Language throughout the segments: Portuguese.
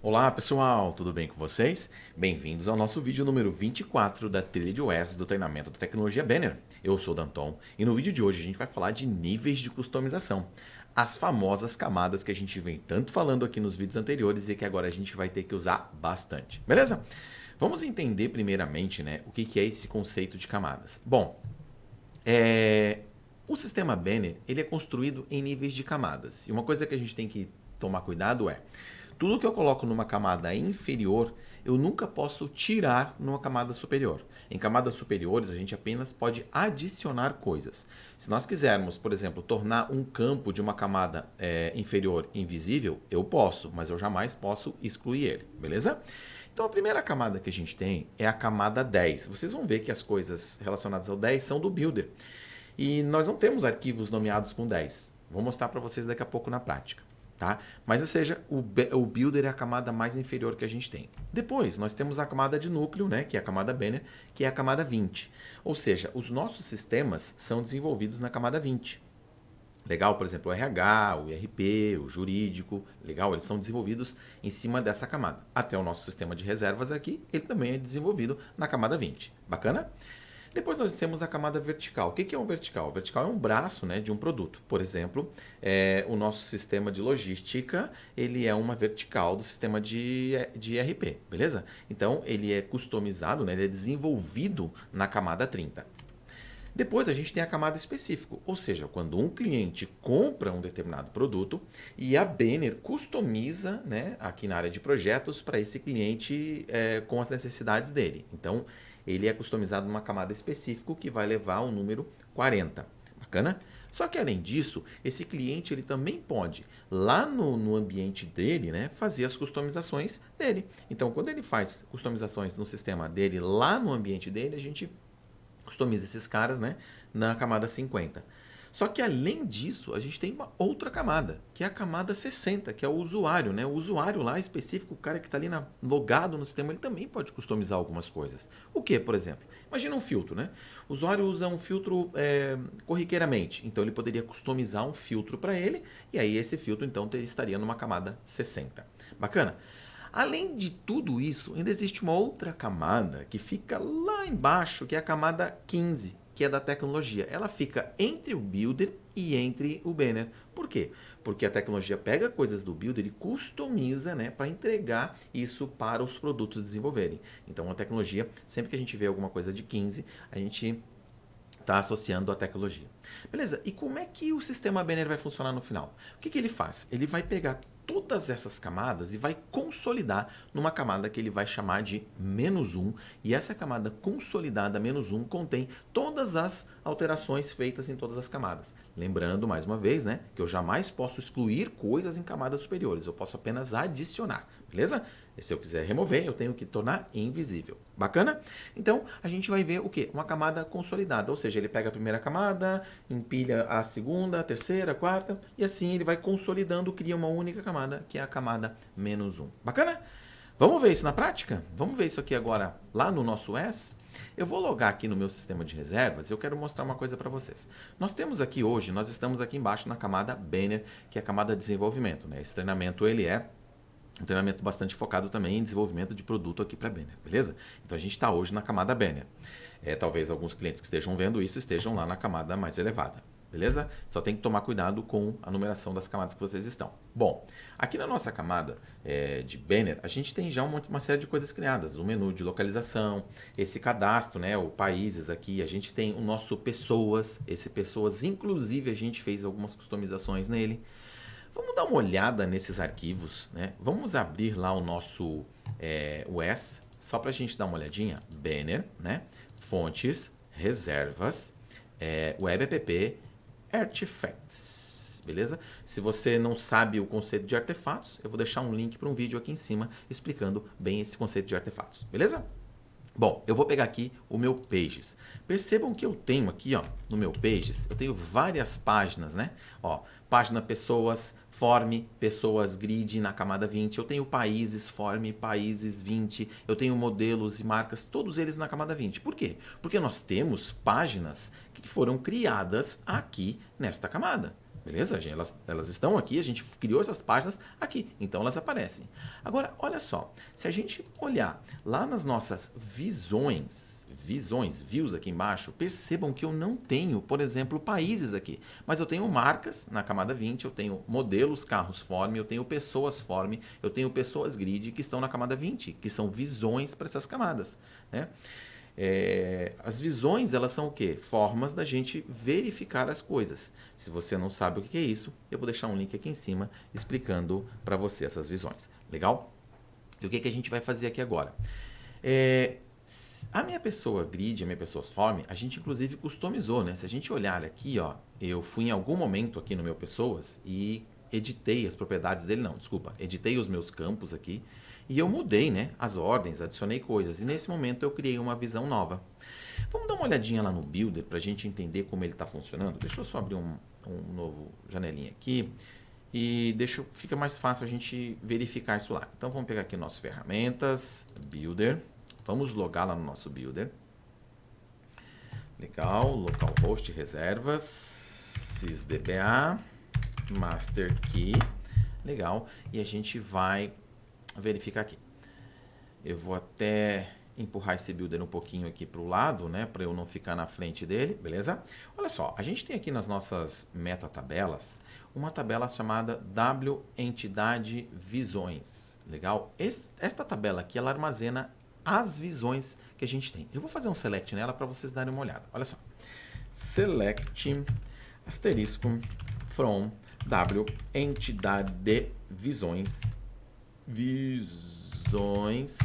Olá pessoal, tudo bem com vocês? Bem-vindos ao nosso vídeo número 24 da trilha de OS do treinamento da tecnologia Banner. Eu sou o Danton e no vídeo de hoje a gente vai falar de níveis de customização. As famosas camadas que a gente vem tanto falando aqui nos vídeos anteriores e que agora a gente vai ter que usar bastante, beleza? Vamos entender primeiramente, o que é esse conceito de camadas. Bom, o sistema Banner ele é construído em níveis de camadas. E uma coisa que a gente tem que tomar cuidado é tudo que eu coloco numa camada inferior, eu nunca posso tirar numa camada superior. Em camadas superiores, a gente apenas pode adicionar coisas. Se nós quisermos, por exemplo, tornar um campo de uma camada inferior invisível, eu posso, mas eu jamais posso excluir ele, beleza? Então a primeira camada que a gente tem é a camada 10. Vocês vão ver que as coisas relacionadas ao 10 são do Builder. E nós não temos arquivos nomeados com 10. Vou mostrar para vocês daqui a pouco na prática. Tá? Mas, ou seja, o Builder é a camada mais inferior que a gente tem. Depois, nós temos a camada de núcleo, que é a camada Banner, que é a camada 20. Ou seja, os nossos sistemas são desenvolvidos na camada 20. Legal, por exemplo, o RH, o IRP, o jurídico, legal, eles são desenvolvidos em cima dessa camada. Até o nosso sistema de reservas aqui, ele também é desenvolvido na camada 20. Bacana? Depois nós temos a camada vertical. O que é um vertical? O vertical é um braço de um produto. Por exemplo, o nosso sistema de logística, ele é uma vertical do sistema de ERP, beleza? Então, ele é customizado, ele é desenvolvido na camada 30. Depois a gente tem a camada específico, ou seja, quando um cliente compra um determinado produto e a Banner customiza, aqui na área de projetos, para esse cliente com as necessidades dele. Então, ele é customizado numa camada específica que vai levar o número 40. Bacana? Só que além disso, esse cliente ele também pode, lá no ambiente dele, fazer as customizações dele. Então, quando ele faz customizações no sistema dele, lá no ambiente dele, a gente customiza esses caras na camada 50. Só que além disso, a gente tem uma outra camada, que é a camada 60, que é o usuário. O usuário lá específico, o cara que está ali logado no sistema, ele também pode customizar algumas coisas. O que, por exemplo? Imagina um filtro. O usuário usa um filtro corriqueiramente, então ele poderia customizar um filtro para ele, e aí esse filtro então estaria numa camada 60. Bacana? Além de tudo isso, ainda existe uma outra camada que fica lá embaixo, que é a camada 15, que é da tecnologia. Ela fica entre o Builder e entre o Banner. Por quê? Porque a tecnologia pega coisas do Builder e customiza para entregar isso para os produtos desenvolverem. Então a tecnologia, sempre que a gente vê alguma coisa de 15, a gente está associando a tecnologia. Beleza, e como é que o sistema Banner vai funcionar no final? O que ele faz? Ele vai pegar todas essas camadas e vai consolidar numa camada que ele vai chamar de -1, e essa camada consolidada -1 contém todas as alterações feitas em todas as camadas. Lembrando, mais uma vez, que eu jamais posso excluir coisas em camadas superiores, eu posso apenas adicionar, beleza? E se eu quiser remover, eu tenho que tornar invisível. Bacana? Então, a gente vai ver o quê? Uma camada consolidada, ou seja, ele pega a primeira camada, empilha a segunda, a terceira, a quarta, e assim ele vai consolidando, cria uma única camada, que é a camada -1. Bacana? Vamos ver isso na prática? Vamos ver isso aqui agora lá no nosso OS? Eu vou logar aqui no meu sistema de reservas e eu quero mostrar uma coisa para vocês. Nós temos aqui hoje, nós estamos aqui embaixo na camada Banner, que é a camada de desenvolvimento. Esse treinamento ele é um treinamento bastante focado também em desenvolvimento de produto aqui para Banner, beleza? Então a gente está hoje na camada Banner. Talvez alguns clientes que estejam vendo isso estejam lá na camada mais elevada, beleza? Só tem que tomar cuidado com a numeração das camadas que vocês estão. Bom, aqui na nossa camada de Banner, a gente tem já uma série de coisas criadas. O menu de localização, esse cadastro, o países aqui, a gente tem o nosso pessoas, esse pessoas, inclusive a gente fez algumas customizações nele. Vamos dar uma olhada nesses arquivos, Vamos abrir lá o nosso OS, só para a gente dar uma olhadinha. Banner, fontes, reservas, web app, artifacts, beleza? Se você não sabe o conceito de artefatos, eu vou deixar um link para um vídeo aqui em cima explicando bem esse conceito de artefatos, beleza? Bom, eu vou pegar aqui o meu Pages. Percebam que eu tenho aqui, no meu Pages, eu tenho várias páginas, página pessoas, form, pessoas, grid na camada 20. Eu tenho países, form, países 20. Eu tenho modelos e marcas, todos eles na camada 20. Por quê? Porque nós temos páginas que foram criadas aqui nesta camada. Beleza? Elas estão aqui, a gente criou essas páginas aqui, então elas aparecem. Agora, olha só, se a gente olhar lá nas nossas views aqui embaixo, percebam que eu não tenho, por exemplo, países aqui, mas eu tenho marcas na camada 20, eu tenho modelos carros form, eu tenho pessoas form, eu tenho pessoas grid que estão na camada 20, que são visões para essas camadas, né? As visões, elas são o quê? Formas da gente verificar as coisas. Se você não sabe o que é isso, eu vou deixar um link aqui em cima explicando para você essas visões. Legal? E o que a gente vai fazer aqui agora? A minha pessoa grid, a minha pessoa form, a gente inclusive customizou, né? Se a gente olhar aqui, ó, eu fui em algum momento aqui no meu pessoas e editei as propriedades dele, não, desculpa, editei os meus campos aqui e eu mudei, né, as ordens, adicionei coisas e nesse momento eu criei uma visão nova. Vamos dar uma olhadinha lá no Builder para a gente entender como ele está funcionando. Deixa eu só abrir um novo janelinha aqui e fica mais fácil a gente verificar isso lá. Então vamos pegar aqui nossas ferramentas, Builder, vamos logar lá no nosso Builder. Legal, localhost reservas, sysdba, master key, legal, e a gente vai verificar aqui. Eu vou até empurrar esse builder um pouquinho aqui para o lado, né, para eu não ficar na frente dele, beleza? Olha só, a gente tem aqui nas nossas metatabelas uma tabela chamada W entidade visões, legal? Esta tabela aqui, ela armazena as visões que a gente tem. Eu vou fazer um select nela para vocês darem uma olhada. Olha só, select asterisco from W entidade visões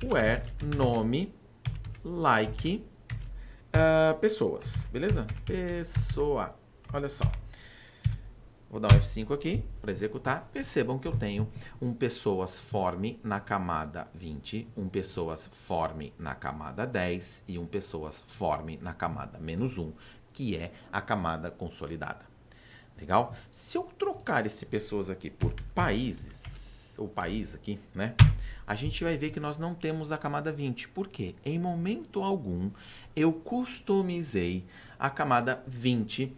where nome like pessoas, beleza? Pessoa, olha só. Vou dar um F5 aqui para executar. Percebam que eu tenho um pessoas form na camada 20, um pessoas form na camada 10 e um pessoas form na camada -1, que é a camada consolidada. Legal? Se eu trocar esse pessoas aqui por países, ou país aqui, né? A gente vai ver que nós não temos a camada 20. Por quê? Em momento algum, eu customizei a camada 20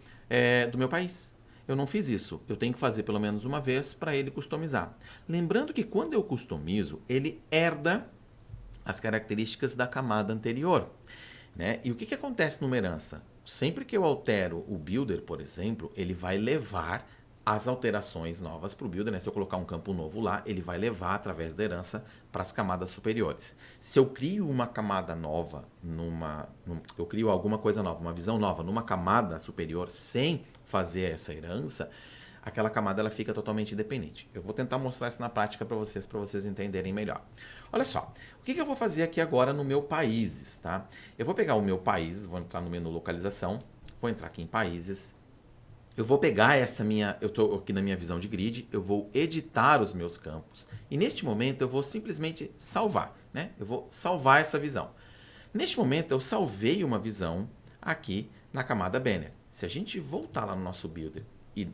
do meu país. Eu não fiz isso. Eu tenho que fazer pelo menos uma vez para ele customizar. Lembrando que quando eu customizo, ele herda as características da camada anterior, né? E o que acontece numa herança? Sempre que eu altero o builder, por exemplo, ele vai levar as alterações novas para o builder, né? Se eu colocar um campo novo lá, ele vai levar através da herança para as camadas superiores. Se eu crio uma camada nova, eu crio alguma coisa nova, uma visão nova numa camada superior sem fazer essa herança, aquela camada ela fica totalmente independente. Eu vou tentar mostrar isso na prática para vocês entenderem melhor. Olha só, o que eu vou fazer aqui agora no meu países, tá? Eu vou pegar o meu país, vou entrar no menu localização, vou entrar aqui em países. Eu vou pegar eu estou aqui na minha visão de grid, eu vou editar os meus campos. E neste momento eu vou simplesmente salvar, né? Eu vou salvar essa visão. Neste momento eu salvei uma visão aqui na camada banner. Se a gente voltar lá no nosso builder e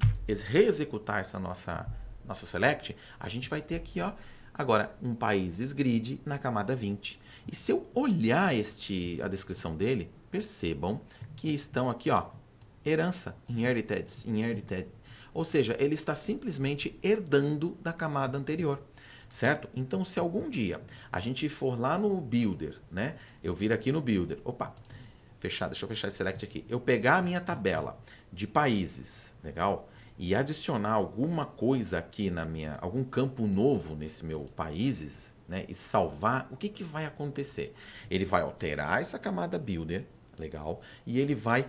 reexecutar essa nossa select, a gente vai ter aqui, ó, agora um países grid na camada 20. E se eu olhar a descrição dele, percebam que estão aqui, ó, herança, inherited. Ou seja, ele está simplesmente herdando da camada anterior, certo? Então, se algum dia a gente for lá no Builder, né? Eu vir aqui no Builder, deixa eu fechar esse select aqui. Eu pegar a minha tabela de países, legal? E adicionar alguma coisa aqui algum campo novo nesse meu países, né? E salvar, o que vai acontecer? Ele vai alterar essa camada Builder, legal, e ele vai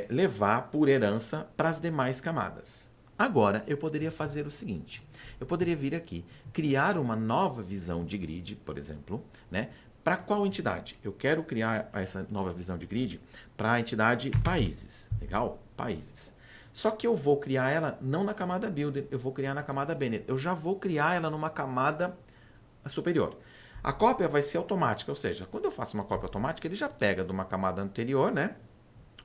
levar por herança para as demais camadas. Agora, eu poderia fazer o seguinte, eu poderia vir aqui, criar uma nova visão de grid, por exemplo, né? Para qual entidade? Eu quero criar essa nova visão de grid para a entidade países, legal? Países. Só que eu vou criar ela não na camada builder, eu vou criar na camada banner. Eu já vou criar ela numa camada superior. A cópia vai ser automática, ou seja, quando eu faço uma cópia automática, ele já pega de uma camada anterior, né?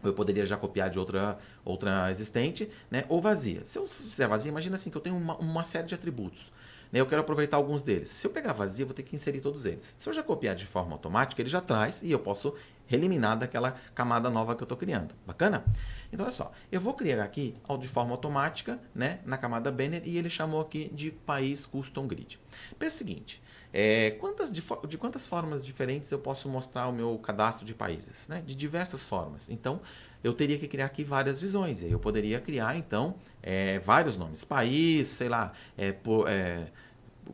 Eu poderia já copiar de outra existente, né? Ou vazia. Se eu fizer vazia, imagina assim que eu tenho uma série de atributos. Eu quero aproveitar alguns deles. Se eu pegar vazio, eu vou ter que inserir todos eles. Se eu já copiar de forma automática, ele já traz e eu posso eliminar daquela camada nova que eu estou criando. Bacana? Então, olha só. Eu vou criar aqui de forma automática, né, na camada banner, e ele chamou aqui de país custom grid. Pensa o seguinte, de quantas formas diferentes eu posso mostrar o meu cadastro de países? Né? De diversas formas. Então, eu teria que criar aqui várias visões. E aí eu poderia criar, então, vários nomes. País, sei lá,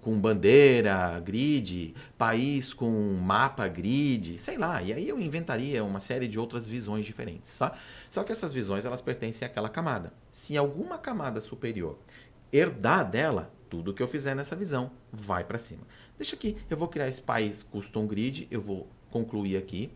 com bandeira, grid, país com mapa, grid, sei lá. E aí eu inventaria uma série de outras visões diferentes. Tá? Só que essas visões, elas pertencem àquela camada. Se alguma camada superior herdar dela, tudo que eu fizer nessa visão vai para cima. Deixa aqui, eu vou criar esse país custom grid, eu vou concluir aqui.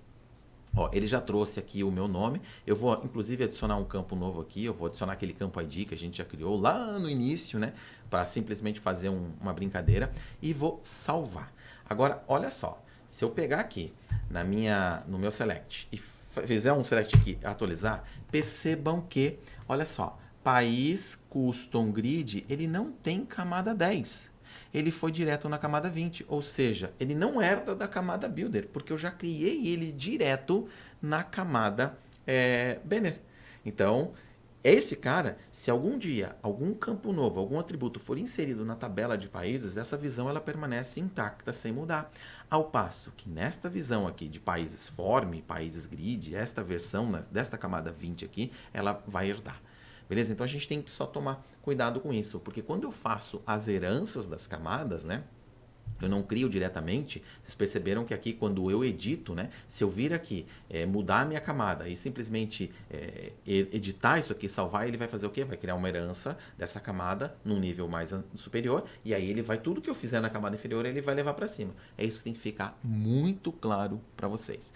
Ó, ele já trouxe aqui o meu nome. Eu vou, inclusive, adicionar um campo novo aqui. Eu vou adicionar aquele campo ID que a gente já criou lá no início, né? Para simplesmente fazer uma brincadeira. E vou salvar. Agora, olha só. Se eu pegar aqui no meu select e fizer um select aqui e atualizar, percebam que, olha só, país custom grid, ele não tem camada 10. Ele foi direto na camada 20, ou seja, ele não herda da camada Builder, porque eu já criei ele direto na camada Banner. Então, esse cara, se algum dia algum campo novo, algum atributo for inserido na tabela de países, essa visão ela permanece intacta sem mudar. Ao passo que nesta visão aqui de países form, países grid, esta versão desta camada 20 aqui, ela vai herdar. Beleza? Então a gente tem que só tomar cuidado com isso, porque quando eu faço as heranças das camadas, né? Eu não crio diretamente. Vocês perceberam que aqui, quando eu edito, né? Se eu vir aqui, mudar a minha camada e simplesmente editar isso aqui, salvar, ele vai fazer o quê? Vai criar uma herança dessa camada num nível mais superior, e aí ele vai, tudo que eu fizer na camada inferior, ele vai levar para cima. É isso que tem que ficar muito claro para vocês.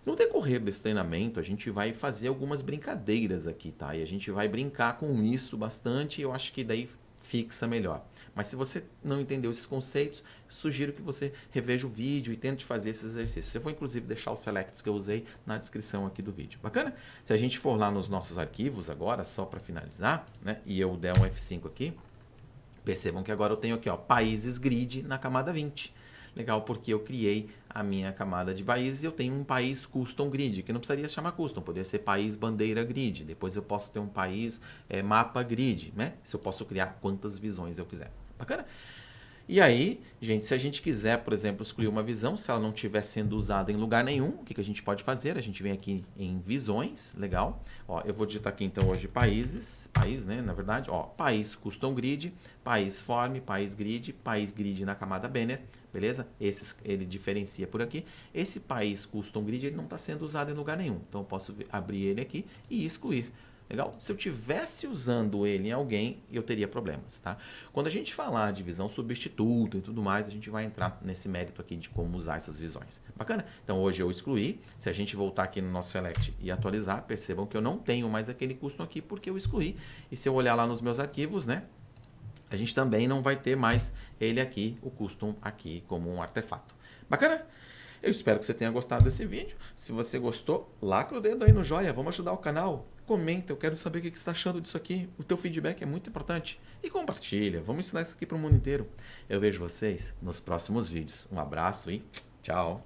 No decorrer desse treinamento, a gente vai fazer algumas brincadeiras aqui, tá? E a gente vai brincar com isso bastante e eu acho que daí fixa melhor. Mas se você não entendeu esses conceitos, sugiro que você reveja o vídeo e tente fazer esses exercícios. Eu vou inclusive deixar os selects que eu usei na descrição aqui do vídeo. Bacana? Se a gente for lá nos nossos arquivos agora, só para finalizar, né? E eu der um F5 aqui, percebam que agora eu tenho aqui, ó, países grid na camada 20. Legal, porque eu criei a minha camada de países e eu tenho um país custom grid, que não precisaria chamar custom, poderia ser país bandeira grid. Depois eu posso ter um país mapa grid, né? Se eu posso criar quantas visões eu quiser. Bacana? E aí, gente, se a gente quiser, por exemplo, excluir uma visão, se ela não estiver sendo usada em lugar nenhum, o que a gente pode fazer? A gente vem aqui em visões, legal. Ó, eu vou digitar aqui então hoje país, né, na verdade, ó, país custom grid, país form, país grid na camada banner, beleza? Ele diferencia por aqui. Esse país custom grid ele não está sendo usado em lugar nenhum, então eu posso abrir ele aqui e excluir. Legal? Se eu tivesse usando ele em alguém, eu teria problemas, tá? Quando a gente falar de visão substituto e tudo mais, a gente vai entrar nesse mérito aqui de como usar essas visões. Bacana? Então hoje eu excluí. Se a gente voltar aqui no nosso select e atualizar, percebam que eu não tenho mais aquele custom aqui porque eu excluí. E se eu olhar lá nos meus arquivos, né? A gente também não vai ter mais ele aqui, o custom aqui como um artefato. Bacana? Eu espero que você tenha gostado desse vídeo. Se você gostou, lacra o dedo aí no joinha, vamos ajudar o canal. Comenta, eu quero saber o que você está achando disso aqui. O teu feedback é muito importante. E compartilha, vamos ensinar isso aqui para o mundo inteiro. Eu vejo vocês nos próximos vídeos. Um abraço e tchau!